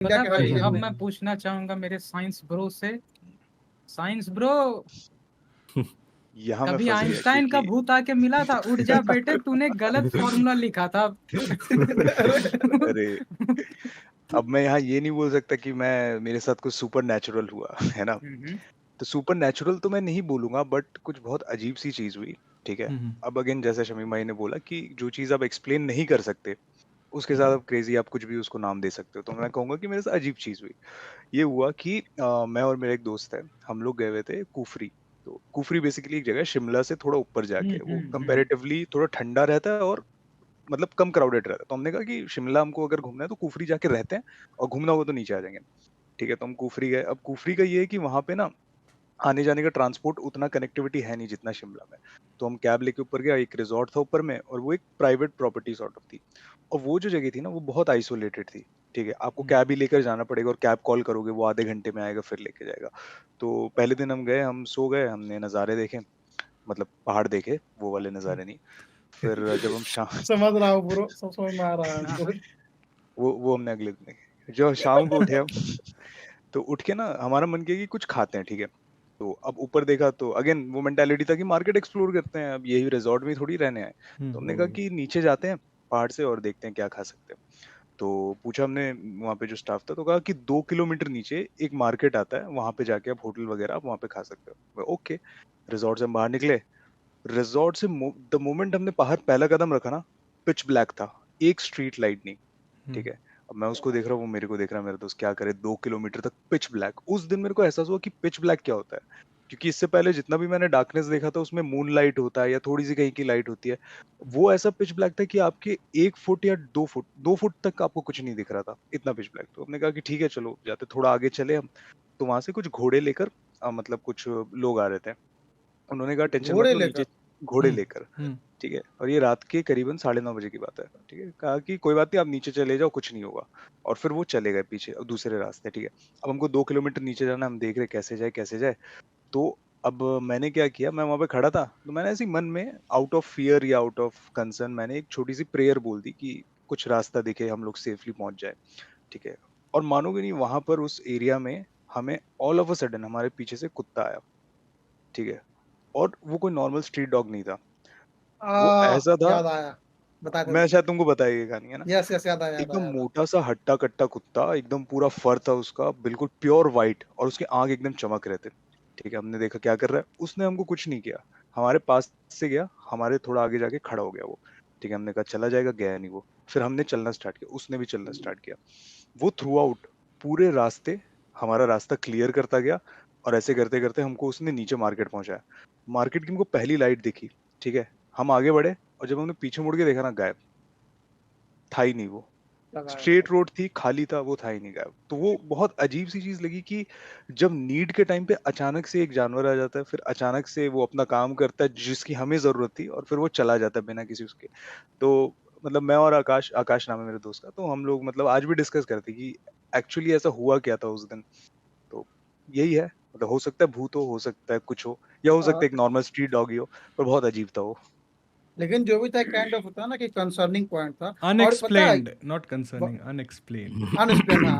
पता क्या भाई, कहते अब हैं? मैं पूछना चाहूंगा मेरे साइंस ब्रो से। साइंस ब्रो, यहाँ मैं कभी फंस गया आइंस्टाइन का क्योंकि भूत आके मिला था? उठ जा बेटे, तूने गलत फॉर्मूला लिखा था। अरे अब मैं यहाँ ये नहीं बोल सकता कि मैं मेरे साथ कुछ सुपर नेचुरल हुआ है ना। हम्म, तो सुपर नेचुरल तो मैं नहीं बोलूंगा, बट कुछ बहुत अजीब सी चीज हुई। ठीक है। अब अगेन जैसे शमीम भाई ने बोला कि जो चीज आप एक्सप्लेन नहीं कर सकते उसके साथ आप क्रेजी, आप कुछ भी उसको नाम दे सकते हो। तो मैं कहूंगा कि मेरे साथ अजीब चीज हुई। ये हुआ कि मैं और मेरा एक दोस्त है, हम लोग गए हुए थे कुफरी। तो कुफरी बेसिकली एक जगह है शिमला से थोड़ा ऊपर जाके, वो कंपैरेटिवली थोड़ा ठंडा रहता है और मतलब कम क्राउडेड रहता है। तो हमने कहा कि शिमला हमको अगर घूमना है तो कुफरी जाके रहते हैं, और घूमना होगा तो नीचे आ जाएंगे। ठीक है। तो हम कुफरी गए। अब कुफरी का ये है कि वहां पे ना आने जाने का ट्रांसपोर्ट उतना कनेक्टिविटी है नहीं जितना शिमला में। तो हम कैब लेके ऊपर गया, एक रिजॉर्ट था ऊपर में, और वो एक प्राइवेट प्रॉपर्टी सॉर्ट ऑफ थी। और वो जो जगह थी ना वो बहुत आइसोलेटेड थी। ठीक है। आपको कैब ही लेकर जाना पड़ेगा, और कैब कॉल करोगे वो आधे घंटे में आएगा फिर लेके जाएगा। तो पहले दिन हम गए, हम सो गए, हमने नज़ारे देखे, मतलब पहाड़ देखे, वो वाले नज़ारे नहीं। फिर जब हम शाम समझ रहा हूँ ब्रो, सब समझ में आ रहा है हाँ हमको। हाँ। वो हमने अगले दिन देखे। जो शाम को उठे हम तो उठ के ना हमारा मन किया कि कुछ खाते हैं। ठीक है। तो अब ऊपर देखा तो अगेन वो मेंटालिटी था कि मार्केट एक्सप्लोर करते हैं, अब यही रिजॉर्ट में थोड़ी रहने आए। तो हमने कहा कि नीचे जाते हैं पहाड़ से और देखते हैं क्या खा सकते हैं। तो पूछा हमने वहाँ पे जो स्टाफ था, तो कहा कि 2 किलोमीटर नीचे एक मार्केट आता है, वहां पे जाके आप होटल वगैरह आप वहाँ पे खा सकते हो। ओके। रिजॉर्ट से हम बाहर निकले। रिजॉर्ट से द मोमेंट हमने बाहर पहला कदम रखा ना, पिच ब्लैक था, एक स्ट्रीट लाइट नहीं। ठीक है। अब मैं उसको देख रहा हूँ, वो मेरे को देख रहा है, मेरा दोस्त क्या करे, 2 किलोमीटर तक पिच ब्लैक। उस दिन मेरे को एहसास हुआ कि पिच ब्लैक क्या होता है। क्योंकि इससे पहले जितना भी मैंने डार्कनेस देखा था उसमें मून लाइट होता है या थोड़ी सी कहीं की लाइट होती है। वो ऐसा पिच ब्लैक था कि आपके 1 फुट या 2 फुट, 2 फुट तक आपको कुछ नहीं दिख रहा था, इतना पिच ब्लैक। तो हमने कहा कि ठीक है चलो जाते, थोड़ा आगे चले हम। तो वहां से कुछ घोड़े लेकर मतलब कुछ लोग आ रहे थे। उन्होंने कहा टेंशन मत घोड़े लो नीचे, लेकर? घोड़े लेकर। ठीक है। और ये रात के करीबन 9:30 बजे की बात है। ठीक है। कहा कि कोई बात नहीं, आप नीचे चले जाओ, कुछ नहीं होगा। और फिर वो चले गए पीछे दूसरे रास्ते। ठीक है। अब हमको 2 किलोमीटर नीचे जाना, हम देख रहे कैसे जाए कैसे जाए। तो अब मैंने क्या किया, मैं वहां पे खड़ा था, तो मैंने ऐसे ही मन में आउट ऑफ फियर या आउट ऑफ कंसर्न मैंने एक छोटी सी प्रेयर बोल दी कि कुछ रास्ता दिखे, हम लोग सेफली पहुंच जाए। ठीक है। और मानोगे नहीं, वहां पर उस एरिया में हमें ऑल ऑफ अ सडन हमारे पीछे से कुत्ता आया। ठीक है। और वो कोई नॉर्मल स्ट्रीट डॉग नहीं था, वो ऐसा था, याद आया, बता दो। मैं शायद तुमको बताया ये कहानी है ना। यस यस, याद आया याद एकदम आया याद आया। मोटा सा हट्टा कट्टा कुत्ता, एकदम पूरा फर था उसका, बिल्कुल प्योर वाइट, और उसके आंख एकदम चमक रहे थे। ठीक है। हमने देखा क्या कर रहा है, उसने हमको कुछ नहीं किया, हमारे पास से गया, हमारे थोड़ा आगे जाके खड़ा हो गया वो। ठीक है। हमने कहा चला जाएगा, गया नहीं वो। फिर हमने चलना स्टार्ट किया, उसने भी चलना स्टार्ट किया। वो थ्रू आउट पूरे रास्ते हमारा रास्ता क्लियर करता गया, और ऐसे करते करते हमको उसने नीचे मार्केट पहुंचाया। मार्केट की हमको पहली लाइट दिखी। ठीक है। हम आगे बढ़े, और जब हमने पीछे मुड़ के देखा ना, गायब, था ही नहीं वो। लगाया स्ट्रेट था। रोड थी, खाली था, वो था ही नहीं, गायब। तो वो बहुत अजीब सी चीज लगी कि जब नीड के टाइम पे अचानक से एक जानवर आ जाता है, फिर अचानक से वो अपना काम करता है जिसकी हमें जरूरत थी, और फिर वो चला जाता है बिना किसी उसके। तो मतलब मैं और आकाश, आकाश नाम है मेरे दोस्त का, तो हम लोग मतलब आज भी डिस्कस करते कि एक्चुअली ऐसा हुआ क्या था उस दिन। तो यही है, मतलब हो सकता है भूत हो सकता है कुछ हो, या हो सकता अ, है एक नॉर्मल स्ट्रीट डॉग ही हो, पर बहुत अजीब था वो। लेकिन जो भी था काइंड ऑफ होता है ना कि कंसर्निंग पॉइंट था। और पता है, unexplained, not concerning, unexplained. Unexplained, हाँ।